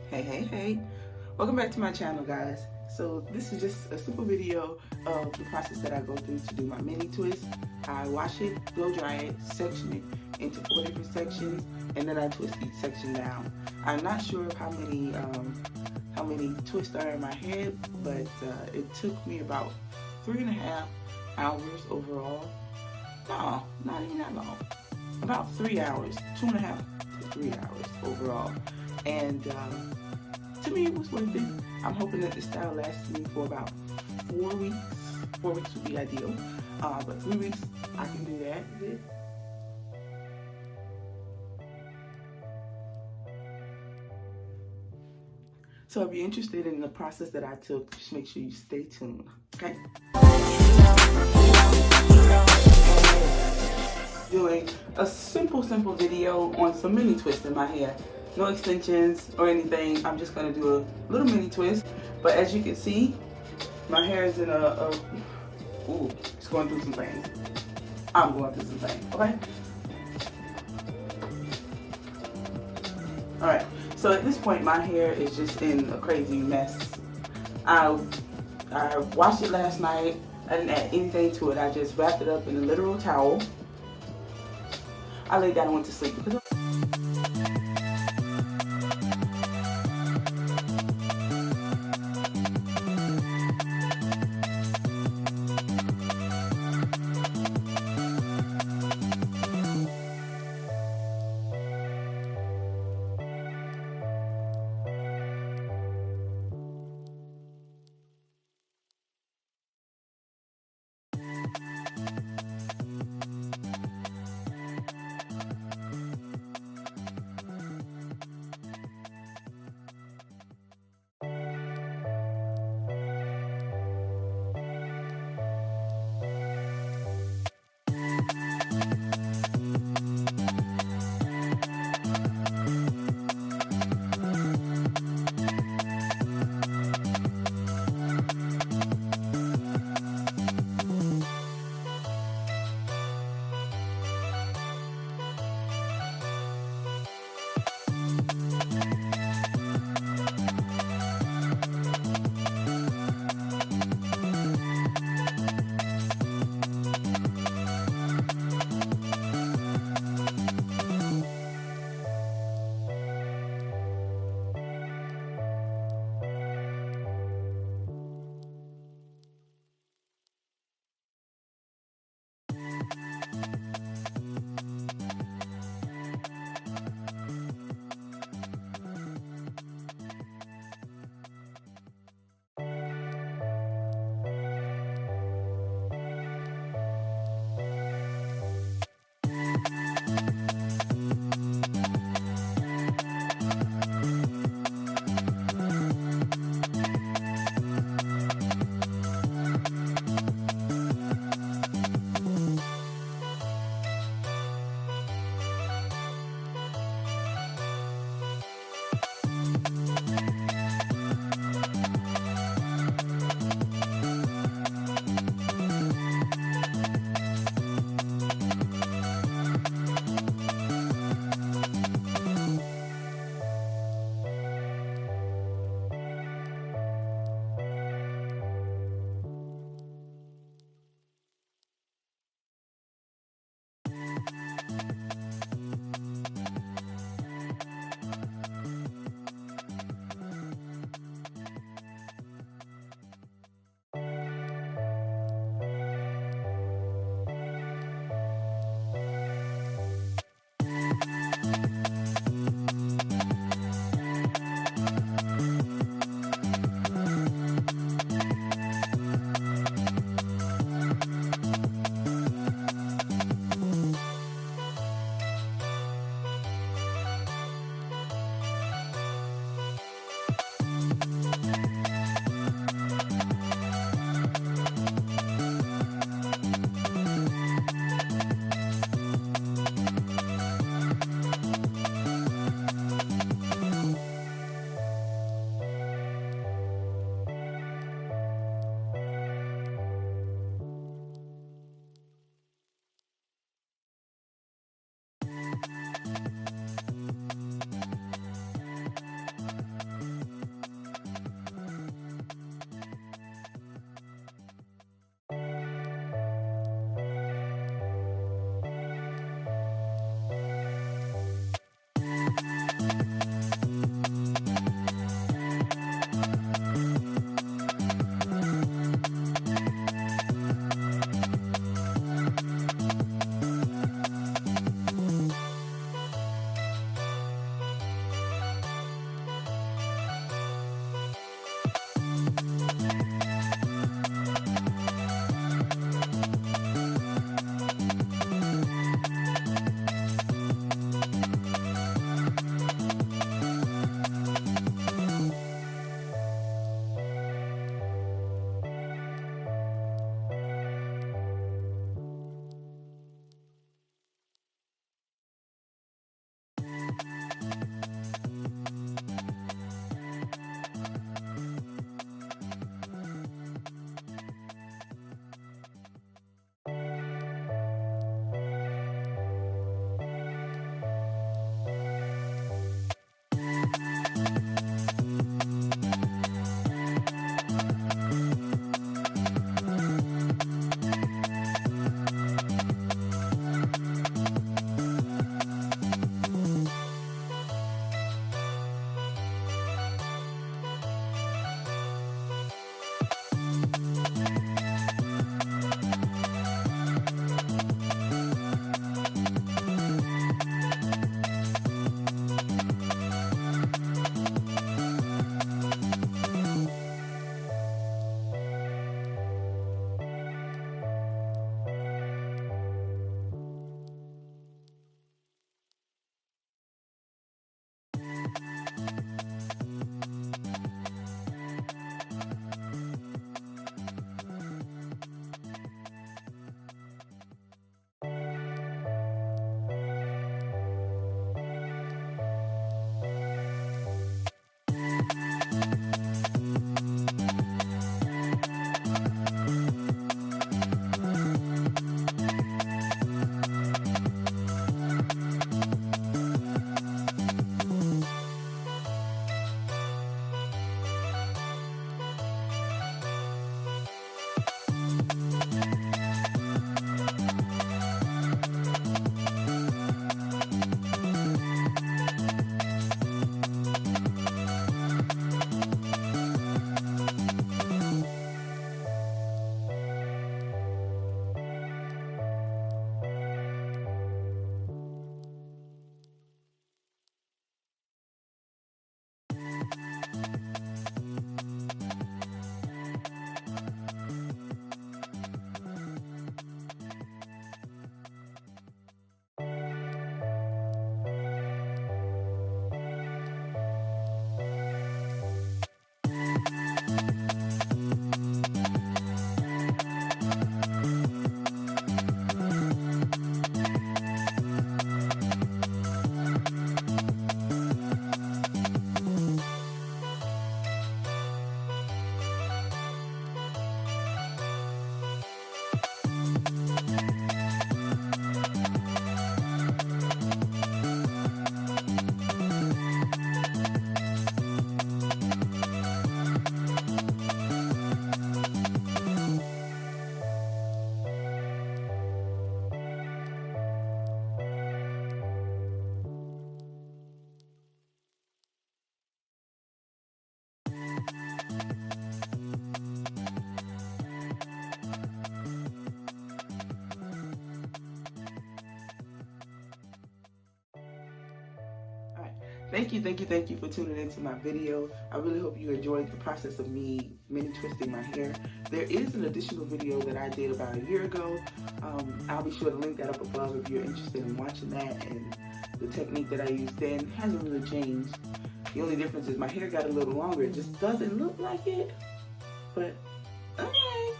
Hey, welcome back to my channel, guys. So this is just a simple video of the process that I go through to do my mini twist. I wash it, blow dry it, section it into 4 different sections, and then I twist each section down. I'm not sure of how many twists are in my head, but it took me about 3.5 hours overall. No, not even that long. About 3 hours, 2.5 to 3 hours overall. And to me, it was worth it. I'm hoping that the style lasts me for about 4 weeks. 4 weeks would be ideal, but 3 weeks, I can do that. So if you're interested in the process that I took, just make sure you stay tuned, okay? Doing a simple video on some mini twists in my hair. No extensions or anything. I'm just gonna do a little mini twist. But as you can see, my hair is in ooh, it's going through some things. I'm going through some things, okay? Alright, so at this point my hair is just in a crazy mess. I washed it last night. I didn't add anything to it. I just wrapped it up in a literal towel. I laid down and went to sleep because Thank you for tuning into my video. I really hope you enjoyed the process of me mini twisting my hair. There is an additional video that I did about a year ago. I'll be sure to link that up above if you're interested in watching that. And the technique that I used then hasn't really changed. The only difference is my hair got a little longer. It just doesn't look like it, but okay.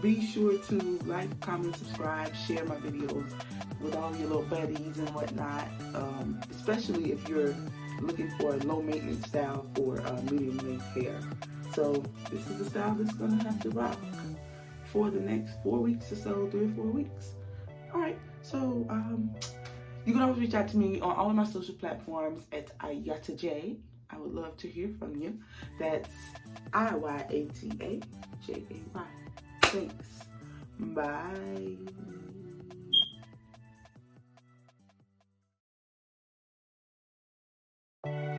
Be sure to like, comment, subscribe, share my videos with all your little buddies and whatnot, especially if you're looking for a low maintenance style for medium length hair. So this is the style that's gonna have to rock for the next 4 weeks or so, 3 or 4 weeks. All right, so you can always reach out to me on all of my social platforms at IyataJ. I would love to hear from you. That's IYATAJAY. Thanks. Bye.